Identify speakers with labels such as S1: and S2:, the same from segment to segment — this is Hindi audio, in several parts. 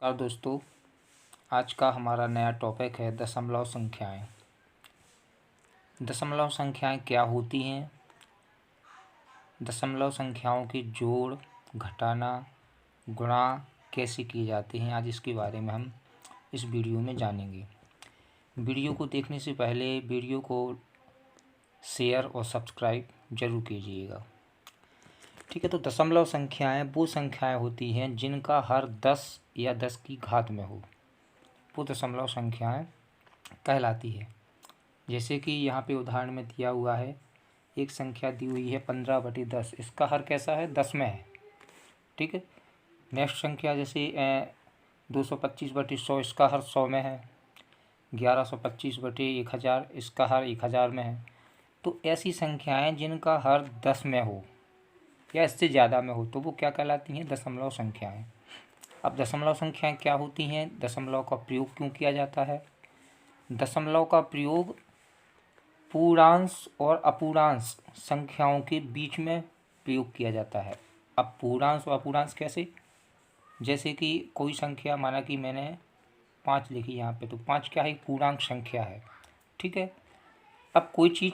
S1: और दोस्तों, आज का हमारा नया टॉपिक है दशमलव संख्याएं। दशमलव संख्याएं क्या होती हैं, दशमलव संख्याओं की जोड़, घटाना, गुणा कैसे की जाती हैं, आज इसके बारे में हम इस वीडियो में जानेंगे। वीडियो को देखने से पहले वीडियो को शेयर और सब्सक्राइब जरूर कीजिएगा। ठीक है, तो दशमलव संख्याएं वो संख्याएं होती हैं जिनका हर 10 या 10 की घात में हो, वो दशमलव संख्याएं कहलाती है। जैसे कि यहाँ पे उदाहरण में दिया हुआ है, एक संख्या दी हुई है 15/10, इसका हर कैसा है, 10 में है। ठीक है, नेक्स्ट संख्या जैसे 225/100, इसका हर 100 में है। 1125/1000, इसका हर 1000 में है। तो ऐसी संख्याएं जिनका हर 10 में हो या इससे ज़्यादा में हो तो वो क्या कहलाती हैं, दशमलव संख्याएं। अब दशमलव संख्याएं क्या होती हैं, दशमलव का प्रयोग क्यों किया जाता है। दशमलव का प्रयोग पूर्णांश और अपूर्णांश संख्याओं के बीच में प्रयोग किया जाता है। अब पूर्णांश और अपूर्णांश कैसे, जैसे कि कोई संख्या, माना कि मैंने 5 लिखी यहाँ पे, तो 5 क्या है, पूर्णांक संख्या है। ठीक है, अब कोई चीज़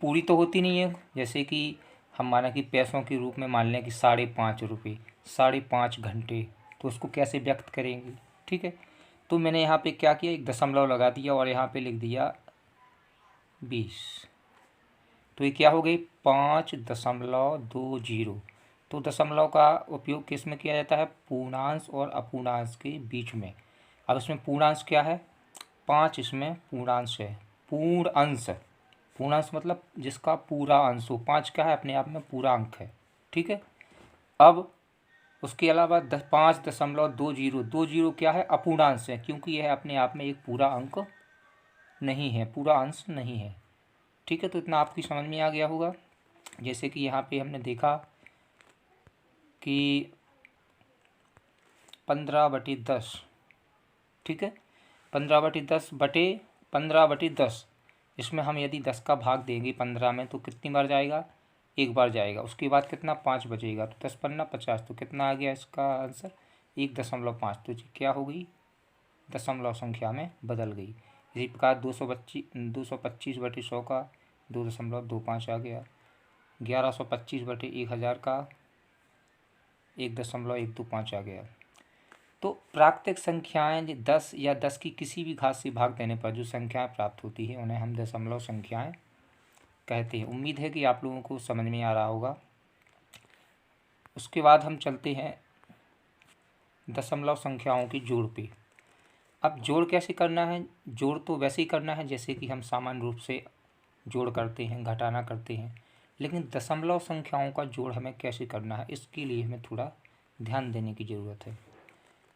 S1: पूरी तो होती नहीं है। जैसे कि हम माना कि पैसों के रूप में मान लें कि 5.5 रुपये, 5.5 घंटे, तो उसको कैसे व्यक्त करेंगे। ठीक है, तो मैंने यहाँ पे क्या किया, एक दशमलव लगा दिया और यहाँ पे लिख दिया 20, तो ये क्या हो गई, 5.20। तो दशमलव का उपयोग किस में किया जाता है, पूर्णांश और अपूर्णांश के बीच में। अब इसमें पूर्णांश क्या है, 5 इसमें पूर्णांश है। पूर्ण अंश, पूर्णांश मतलब जिसका पूरा अंश हो। 5 क्या है, अपने आप में पूरा अंक है। ठीक है, अब उसके अलावा 5.20 क्या है, अपूर्णांश है, क्योंकि यह अपने आप में एक पूरा अंक नहीं है, पूरा अंश नहीं है। ठीक है, तो इतना आपकी समझ में आ गया होगा। जैसे कि यहाँ पे हमने देखा कि 15/10, ठीक है, 15/10 इसमें हम यदि 10 का भाग देंगे 15 में तो कितनी बार जाएगा, एक बार जाएगा। उसके बाद कितना, 5 बचेगा, तो 10 पन्ना 50, तो कितना आ गया इसका आंसर, 1.5। तो जी क्या हो गई, दशमलव संख्या में बदल गई। इसी प्रकार 225/100 का 2.25 आ गया। 1125/1000 का 1.125 आ गया। तो प्राकृतिक संख्याएं 10 या 10 की किसी भी घात से भाग देने पर जो संख्याएं प्राप्त होती है उन्हें हम दशमलव संख्याएं कहते हैं। उम्मीद है कि आप लोगों को समझ में आ रहा होगा। उसके बाद हम चलते हैं दशमलव संख्याओं की जोड़ पे। अब जोड़ कैसे करना है, जोड़ तो वैसे ही करना है जैसे कि हम सामान्य रूप से जोड़ करते हैं, घटाना करते हैं, लेकिन दशमलव संख्याओं का जोड़ हमें कैसे करना है, इसके लिए हमें थोड़ा ध्यान देने की ज़रूरत है।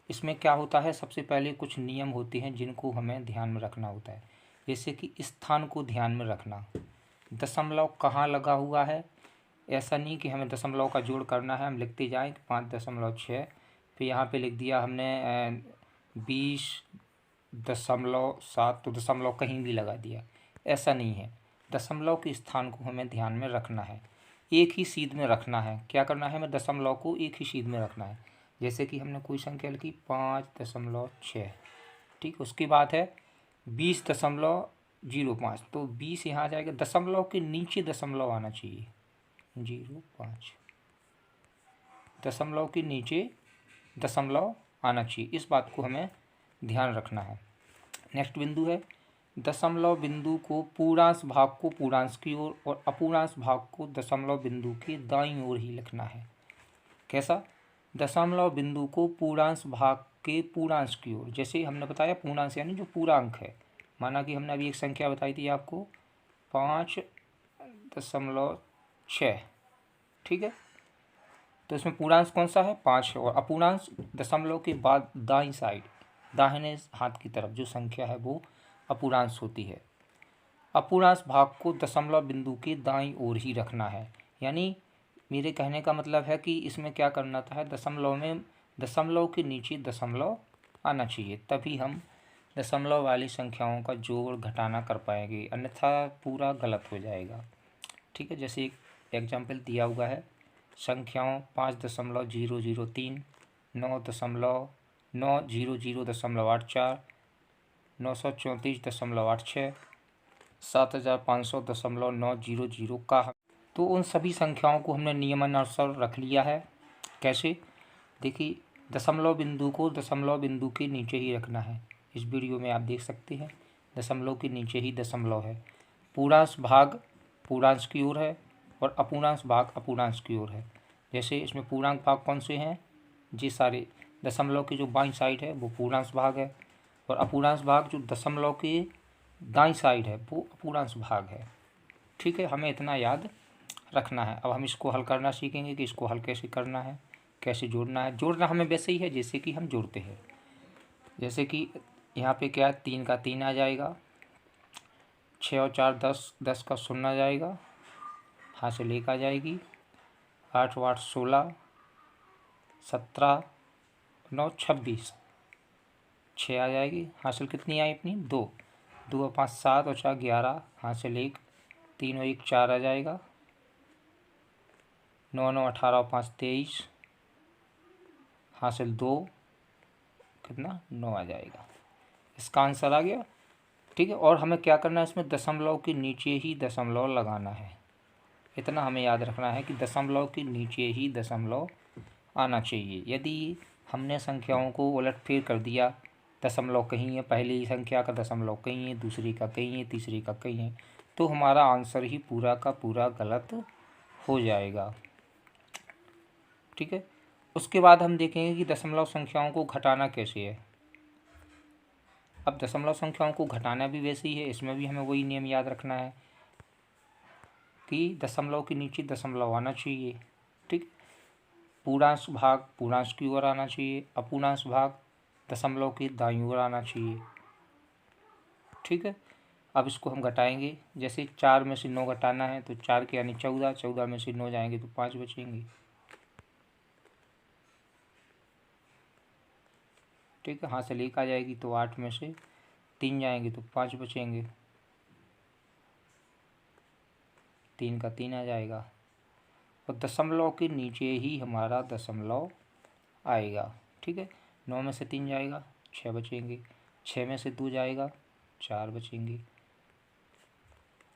S1: इसमें क्या होता है, सबसे पहले कुछ नियम होते हैं जिनको हमें ध्यान में रखना होता है। जैसे कि स्थान को ध्यान में रखना, दशमलव कहाँ लगा हुआ है। ऐसा नहीं कि हमें दशमलव का जोड़ करना है, हम लिखते जाएं 5.6, फिर यहाँ पे लिख दिया हमने 20.7, तो दशमलव कहीं भी लगा दिया, ऐसा नहीं है। दशमलव के स्थान को हमें ध्यान में रखना है, एक ही सीध में रखना है। क्या करना है, हमें दशमलव को एक ही सीध में रखना है। जैसे कि हमने कोई संख्या लिखी 5.6, ठीक, उसके बाद है 20.05, तो 20 यहाँ आ जाएगा, दशमलव के नीचे दशमलव आना चाहिए, 0.5, दशमलव के नीचे दशमलव आना चाहिए, इस बात को हमें ध्यान रखना है। नेक्स्ट बिंदु है, दशमलव बिंदु को पूर्णांश भाग को पूर्णांश की ओर और अपूर्णांश भाग को दशमलव बिंदु के दाईं ओर ही लिखना है। कैसा, दशमलव बिंदु को पूर्णांश भाग के पूर्णांश की ओर। जैसे हमने बताया पूर्णांश यानी जो पूरा अंक है, माना कि हमने अभी एक संख्या बताई थी आपको 5.6, ठीक है, तो इसमें पूर्णांश कौन सा है, 5 है, और अपूर्णांश दशमलव के बाद दाईं साइड, दाहिने हाथ की तरफ जो संख्या है वो अपूर्णांश होती है। अपूर्णांश भाग को दशमलव बिंदु के दाईं ओर ही रखना है। यानी मेरे कहने का मतलब है कि इसमें क्या करना था, दशमलव में दशमलव के नीचे दशमलव आना चाहिए, तभी हम दशमलव वाली संख्याओं का जोड़ घटाना कर पाएंगे, अन्यथा पूरा गलत हो जाएगा। ठीक है, जैसे एक एग्जाम्पल दिया हुआ है, संख्याओं 5.003, 9.0 900.84, 934.86, 7500.900 का। तो उन सभी संख्याओं को हमने नियमानुसार रख लिया है। कैसे? देखिए, दशमलव बिंदु को दशमलव बिंदु के नीचे ही रखना है। इस वीडियो में आप देख सकते हैं दशमलव के नीचे ही दशमलव है। पूर्णांश भाग पूर्णांश की ओर है और अपूर्णांश भाग अपूर्णांश की ओर है। जैसे इसमें पूर्णांक भाग कौन से हैं? जी सारे। दशमलव की जो बाईं साइड है वो पूर्णांश भाग है और अपूर्णांश भाग जो दशमलव के दाईं साइड है वो अपूर्णांश भाग है। ठीक है, हमें इतना याद रखना है। अब हम इसको हल करना सीखेंगे कि इसको हल कैसे करना है, कैसे जोड़ना है। जोड़ना हमें वैसे ही है जैसे कि हम जोड़ते हैं। जैसे कि यहाँ पे क्या है, 3 का 3 आ जाएगा, 6 और 4 10, 10 का 0 आ जाएगा, हासिल 1 आ जाएगी, 8 और 8 16, 17 9 26, 6 आ जाएगी, हासिल कितनी आई अपनी 2, 2 और 5 7 और 4 11, हासिल 1, 3 और 1 4 आ जाएगा, 9 9 18 और 5 23, हासिल 2, कितना 9 आ जाएगा। इसका आंसर आ गया। ठीक है, और हमें क्या करना है, इसमें दशमलव के नीचे ही दशमलव लगाना है। इतना हमें याद रखना है कि दशमलव के नीचे ही दशमलव आना चाहिए। यदि हमने संख्याओं को उलटफेर कर दिया, दशमलव कहीं है, पहली संख्या का दशमलव कहीं है, दूसरी का कहीं है, तीसरी का कहीं है, तो हमारा आंसर ही पूरा का पूरा गलत हो जाएगा। ठीक है, उसके बाद हम देखेंगे कि दशमलव संख्याओं को घटाना कैसे है। अब दशमलव संख्याओं को घटाना भी वैसे ही है। इसमें भी हमें वही नियम याद रखना है कि दशमलव के नीचे दशमलव आना चाहिए। ठीक, पूर्णांश भाग पूर्णांश की ओर आना चाहिए, अपूर्णांश भाग दशमलव की दाईं ओर आना चाहिए। ठीक है, अब इसको हम घटाएंगे। जैसे 4 में से 9 घटाना है तो 4 के यानी 14, 14 में से 9 जाएंगे तो 5 बचेंगे। ठीक है, हासिल 1 आ जाएगी तो 8 में से 3 जाएंगे तो 5 बचेंगे, 3 का 3 आ जाएगा और दशमलव के नीचे ही हमारा दशमलव आएगा। ठीक है, 9 में से 3 जाएगा 6 बचेंगे, 6 में से 2 जाएगा 4 बचेंगे।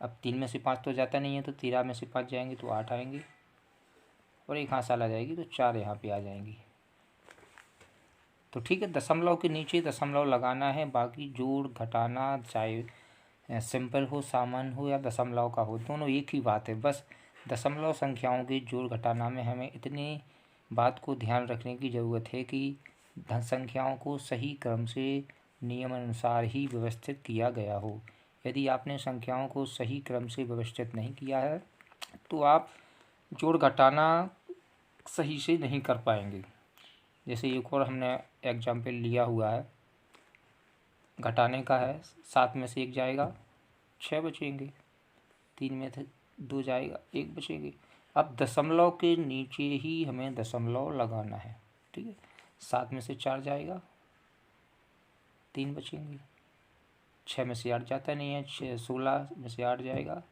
S1: अब 3 में से 5 तो जाता नहीं है तो 13 में से 5 जाएंगे तो 8 आएंगे और एक हासिल आ जाएगी तो 4 यहाँ पे आ जाएंगी। तो ठीक है, दशमलव के नीचे दशमलव लगाना है। बाकी जोड़ घटाना चाहे सिंपल हो, सामान्य हो या दशमलव का हो, दोनों एक ही बात है। बस दशमलव संख्याओं के जोड़ घटाना में हमें इतनी बात को ध्यान रखने की ज़रूरत है कि धन संख्याओं को सही क्रम से नियमानुसार ही व्यवस्थित किया गया हो। यदि आपने संख्याओं को सही क्रम से व्यवस्थित नहीं किया है तो आप जोड़ घटाना सही से नहीं कर पाएंगे। जैसे एक और हमने एग्जाम्पल लिया हुआ है, घटाने का है। 7 में से 1 जाएगा 6 बचेंगे, 3 में से 2 जाएगा 1 बचेंगे। अब दशमलव के नीचे ही हमें दशमलव लगाना है। ठीक है, 7 में से 4 जाएगा 3 बचेंगे, 6 में से 8 जाता नहीं है, 16 में से 8 जाएगा